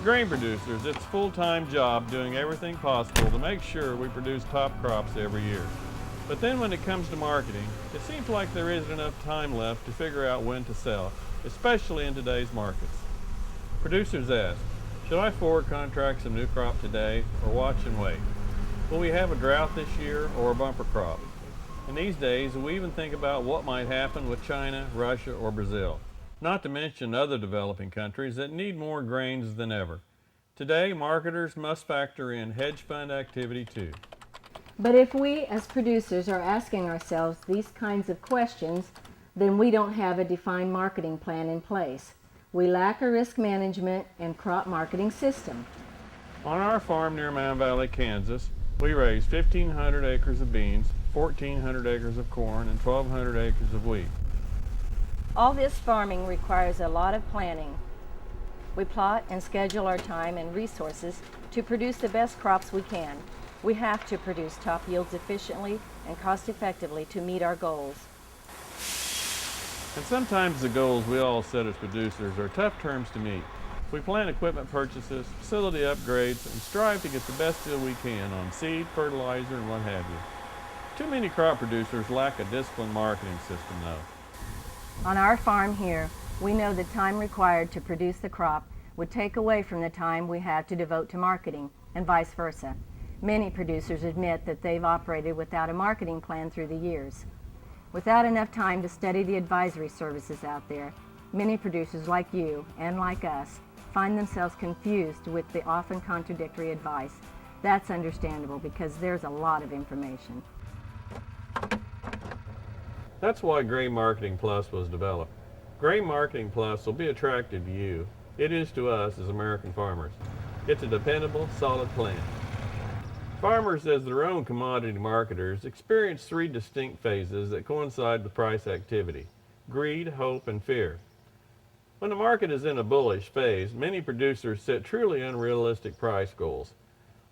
grain producers, it's a full-time job doing everything possible to make sure we produce top crops every year. But then when it comes to marketing, it seems like there isn't enough time left to figure out when to sell, especially in today's markets. Producers ask, should I forward contract some new crop today or watch and wait? Will we have a drought this year or a bumper crop? In these days, we even think about what might happen with China, Russia, or Brazil, not to mention other developing countries that need more grains than ever. Today, marketers must factor in hedge fund activity too. But if we as producers are asking ourselves these kinds of questions, then we don't have a defined marketing plan in place. We lack a risk management and crop marketing system. On our farm near Mound Valley, Kansas, we raise 1,500 acres of beans, 1,400 acres of corn, and 1,200 acres of wheat. All this farming requires a lot of planning. We plot and schedule our time and resources to produce the best crops we can. We have to produce top yields efficiently and cost effectively to meet our goals. And sometimes the goals we all set as producers are tough terms to meet. We plan equipment purchases, facility upgrades, and strive to get the best deal we can on seed, fertilizer, and what have you. Too many crop producers lack a disciplined marketing system, though. On our farm here, we know the time required to produce the crop would take away from the time we have to devote to marketing, and vice versa. Many producers admit that they've operated without a marketing plan through the years. Without enough time to study the advisory services out there, many producers like you and like us find themselves confused with the often contradictory advice. That's understandable because there's a lot of information. That's why Grain Marketing Plus was developed. Grain Marketing Plus will be attractive to you. It is to us as American farmers. It's a dependable, solid plan. Farmers, as their own commodity marketers, experience three distinct phases that coincide with price activity: greed, hope, and fear. When the market is in a bullish phase, many producers set truly unrealistic price goals.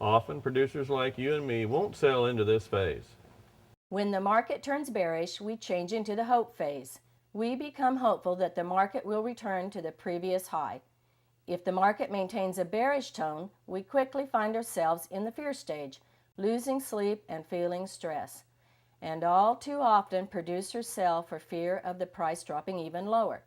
Often, producers like you and me won't sell into this phase. When the market turns bearish, we change into the hope phase. We become hopeful that the market will return to the previous high. If the market maintains a bearish tone, we quickly find ourselves in the fear stage, losing sleep and feeling stress. And all too often, producers sell for fear of the price dropping even lower.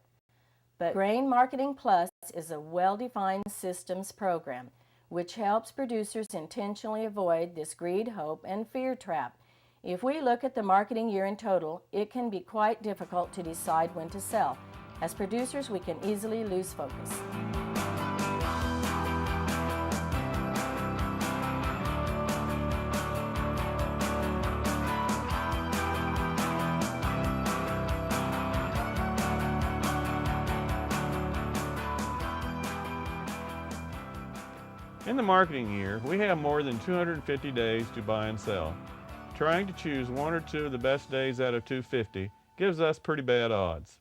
But Grain Marketing Plus is a well-defined systems program which helps producers intentionally avoid this greed, hope, and fear trap. If we look at the marketing year in total, it can be quite difficult to decide when to sell. As producers, we can easily lose focus. In the marketing year, we have more than 250 days to buy and sell. Trying to choose one or two of the best days out of 250 gives us pretty bad odds.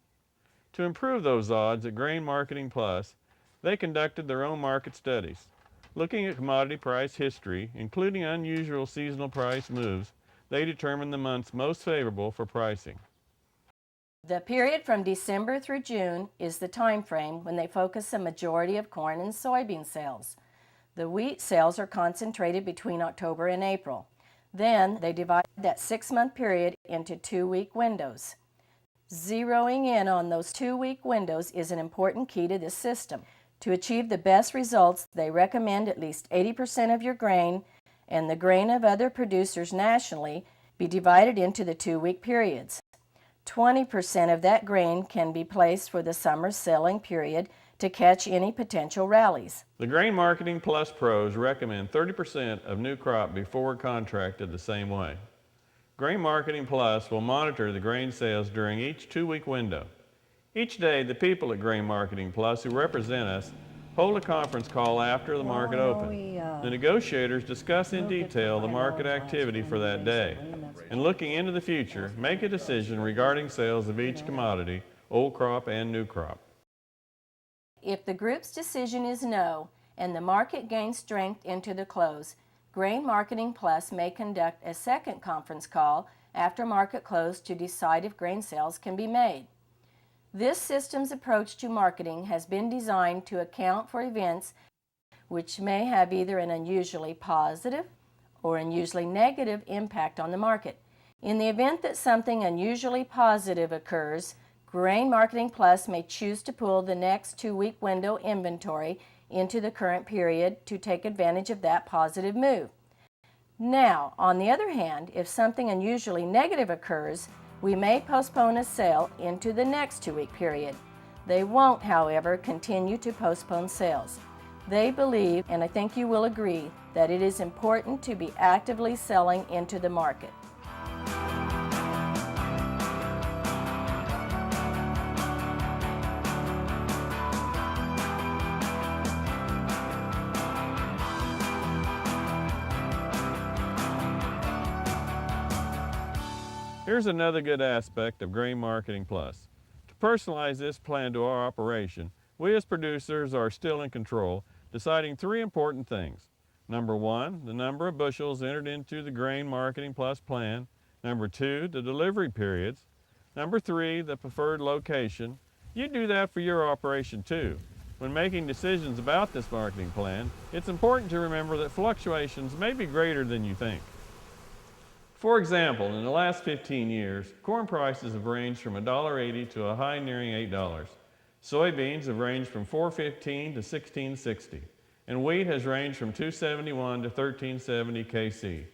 To improve those odds at Grain Marketing Plus, they conducted their own market studies. Looking at commodity price history, including unusual seasonal price moves, they determined the months most favorable for pricing. The period from December through June is the time frame when they focus a majority of corn and soybean sales. The wheat sales are concentrated between October and April. Then they divide that 6-month period into 2-week windows. Zeroing in on those 2-week windows is an important key to this system. To achieve the best results, they recommend at least 80% of your grain and the grain of other producers nationally be divided into the 2-week periods. 20% of that grain can be placed for the summer selling period to catch any potential rallies. The Grain Marketing Plus pros recommend 30% of new crop be forward contracted the same way. Grain Marketing Plus will monitor the grain sales during each 2-week window. Each day, the people at Grain Marketing Plus who represent us hold a conference call after the market open. The negotiators discuss in detail the market activity for that day, and looking into the future, make a decision regarding sales of each commodity, old crop and new crop. If the group's decision is no, and the market gains strength into the close, Grain Marketing Plus may conduct a second conference call after market close to decide if grain sales can be made. This system's approach to marketing has been designed to account for events which may have either an unusually positive or unusually negative impact on the market. In the event that something unusually positive occurs, Grain Marketing Plus may choose to pull the next 2-week window inventory into the current period to take advantage of that positive move. Now, on the other hand, if something unusually negative occurs, we may postpone a sale into the next 2-week period. They won't, however, continue to postpone sales. They believe, and I think you will agree, that it is important to be actively selling into the market. Here's another good aspect of Grain Marketing Plus. To personalize this plan to our operation, we as producers are still in control, deciding 3 important things. Number 1, the number of bushels entered into the Grain Marketing Plus plan. Number 2, the delivery periods. Number 3, the preferred location. You do that for your operation too. When making decisions about this marketing plan, it's important to remember that fluctuations may be greater than you think. For example, in the last 15 years, corn prices have ranged from $1.80 to a high nearing $8. Soybeans have ranged from $4.15 to $16.60, and wheat has ranged from $2.71 to $13.70 KC.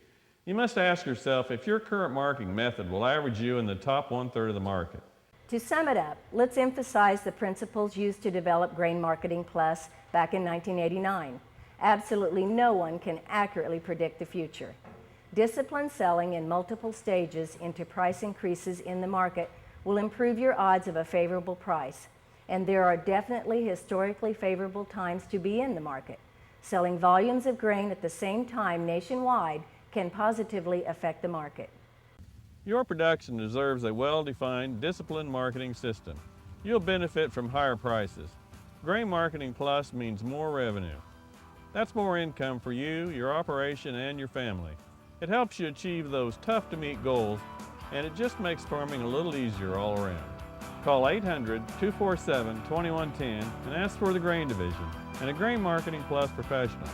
You must ask yourself if your current marketing method will average you in the top 1/3 of the market. To sum it up, let's emphasize the principles used to develop Grain Marketing Plus back in 1989. Absolutely no one can accurately predict the future. Disciplined selling in multiple stages into price increases in the market will improve your odds of a favorable price. And there are definitely historically favorable times to be in the market. Selling volumes of grain at the same time nationwide can positively affect the market. Your production deserves a well-defined, disciplined marketing system. You'll benefit from higher prices. Grain Marketing Plus means more revenue. That's more income for you, your operation, and your family. It helps you achieve those tough-to-meet goals, and it just makes farming a little easier all around. Call 800-247-2110 and ask for the Grain Division and a Grain Marketing Plus professional.